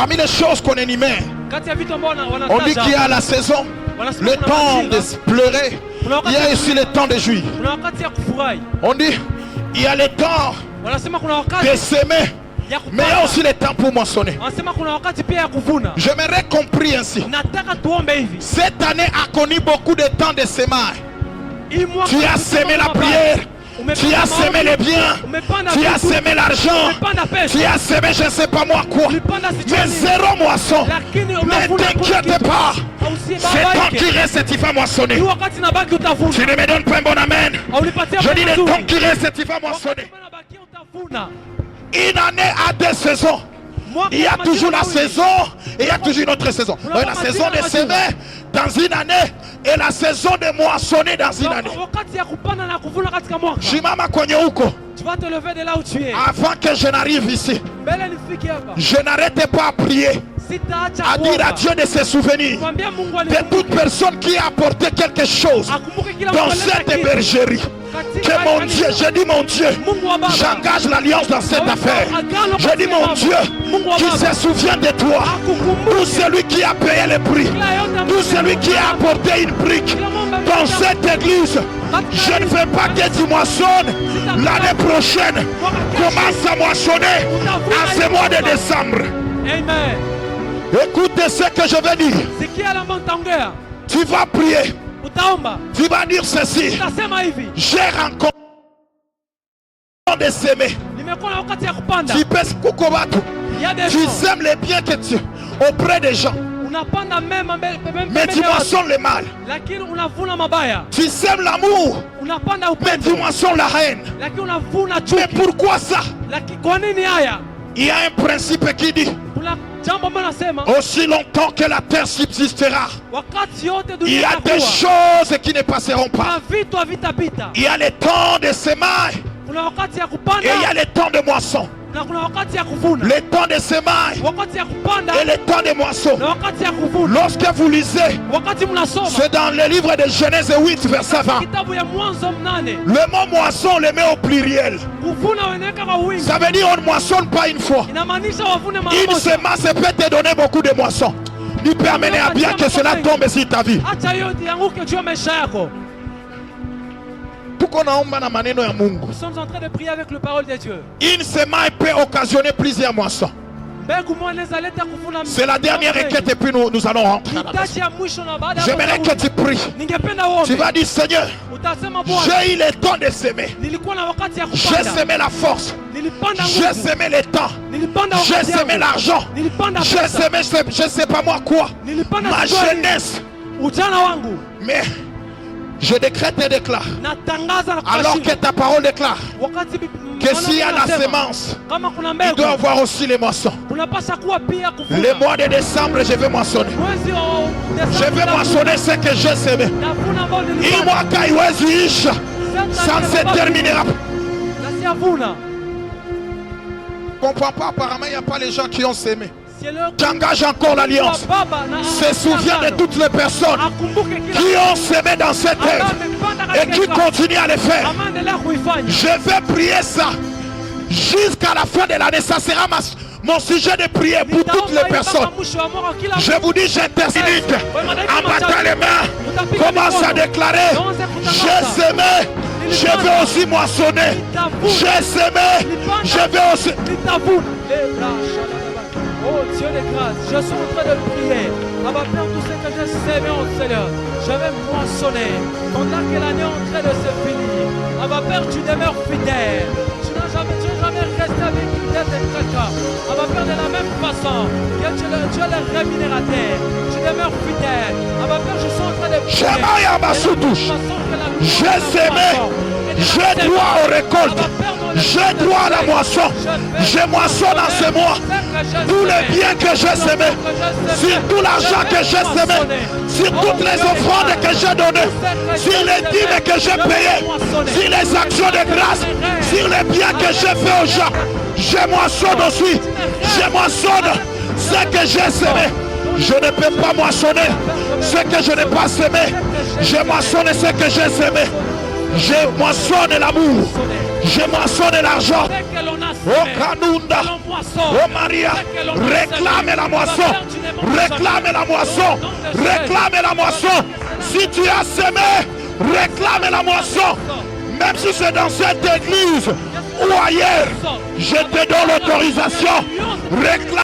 Parmi les choses qu'on énumère, on dit qu'il y a la saison, le temps de pleurer, il y a aussi le temps de jouir. On dit il y a le temps de s'aimer, mais il y a aussi le temps pour moissonner. J'aimerais compris ainsi. Cette année a connu beaucoup de temps de sémage. Tu as sémé la prière, tu as sémé les biens, tu as sémé l'argent, tu as sémé je ne sais pas moi quoi, mais zéro moisson. Ne t'inquiète pas, c'est temps qui reste, tu vas moissonner. Tu ne me donnes pas un bon amen. Je dis le temps qui reste, tu vas moissonner. Une année a deux saisons. Il y a toujours la saison et il y a toujours une autre saison. Donc, la saison de s'aimer dans une année et la saison de moissonner dans une année. Tu vas te lever de là où tu es. Avant que je n'arrive ici, je n'arrêtais pas à prier, à dire à Dieu de se souvenir de toute personne qui a apporté quelque chose dans cette bergerie. Que mon Dieu, je dis mon Dieu, j'engage l'alliance dans cette affaire. Je dis mon Dieu, qui se souvient de toi, tout celui qui a payé le prix, tout celui qui a apporté une brique dans cette église. Je ne veux pas que tu moissonnes l'année prochaine. Commence à moissonner à ce mois de décembre. Amen. Écoutez ce que je vais dire. Tu vas prier. Tu vas dire ceci. J'ai rencontré de s'aimer. Tu pèses Kukobatu. Tu sèmes les biens que tu auprès des gens. Mais tu moissonnes le mal. Tu sèmes l'amour, mais tu moissonnes la haine. Mais pourquoi ça? Il y a un principe qui dit aussi longtemps que la terre subsistera, il y a des choses qui ne passeront pas. Il y a le temps de sémage et il y a le temps de moisson. Le temps de sémage et le temps de moisson. Lorsque vous lisez, c'est dans le livre de Genèse 8 verset 20. Le mot moisson le met au pluriel. Ça veut dire on ne moissonne pas une fois. Une semence peut te donner beaucoup de moissons. Il peut amener à bien que cela tombe sur ta vie. Nous sommes en train de prier avec la parole de Dieu. Une semence peut occasionner plusieurs moissons. C'est la dernière requête et puis nous allons rentrer. J'aimerais que tu pries. Tu vas dire Seigneur, j'ai eu le temps de s'aimer. J'ai sémé la force. J'ai sémé le temps. J'ai sémé l'argent. J'ai sémé je ne sais pas moi quoi. Ma jeunesse. Mais je décrète et déclare, alors que ta parole déclare que s'il y a la sémence, il doit y avoir aussi les moissons. Le mois de décembre, je vais moissonner. Je vais moissonner ce que j'ai semé. Ça ne se terminera pas. Je ne comprends pas, apparemment il n'y a pas les gens qui ont sémé. J'engage encore l'alliance. Se souvient de toutes les personnes qui ont semé dans cette terre et qui continuent à le faire. Je vais prier ça jusqu'à la fin de l'année. Ça sera mon sujet de prière pour toutes les personnes. Je vous dis, j'intercède en battant les mains. Commence à déclarer, j'ai semé, je vais aussi moissonner. J'ai semé, je vais aussi. Oh Dieu de grâce, je suis en train de prier. Abba Père, tout ce que j'ai semé, oh Seigneur, je vais moissonner. Pendant que l'année est en train de se finir, Abba Père, tu demeures fidèle. Tu n'as jamais resté avec une tête de caca. Abba Père, de la même façon que tu es le rémunérateur, tu demeures fidèle. Abba Père, je suis en train de prier. J'ai semé, j'ai droit aux récoltes. J'ai droit à la moisson. Je moissonne en ce mois. Tous les biens que j'ai semés, sur tout l'argent que j'ai semé, sur toutes les offrandes que j'ai données, sur les dîmes que j'ai payées, sur les actions de grâce, sur les biens que j'ai fait aux gens, je moissonne aussi. Je moissonne ce que j'ai semé. Je ne peux pas moissonner ce que je n'ai pas semé. Je moissonne ce que j'ai semé. Je moissonne l'amour. Je moissonne l'argent. Oh Kanunda. Oh Maria. Réclame la moisson. Réclame la moisson. Réclame la moisson. Si tu as semé, réclame la moisson. Même si c'est dans cette église ou ailleurs, je te donne l'autorisation. Réclame.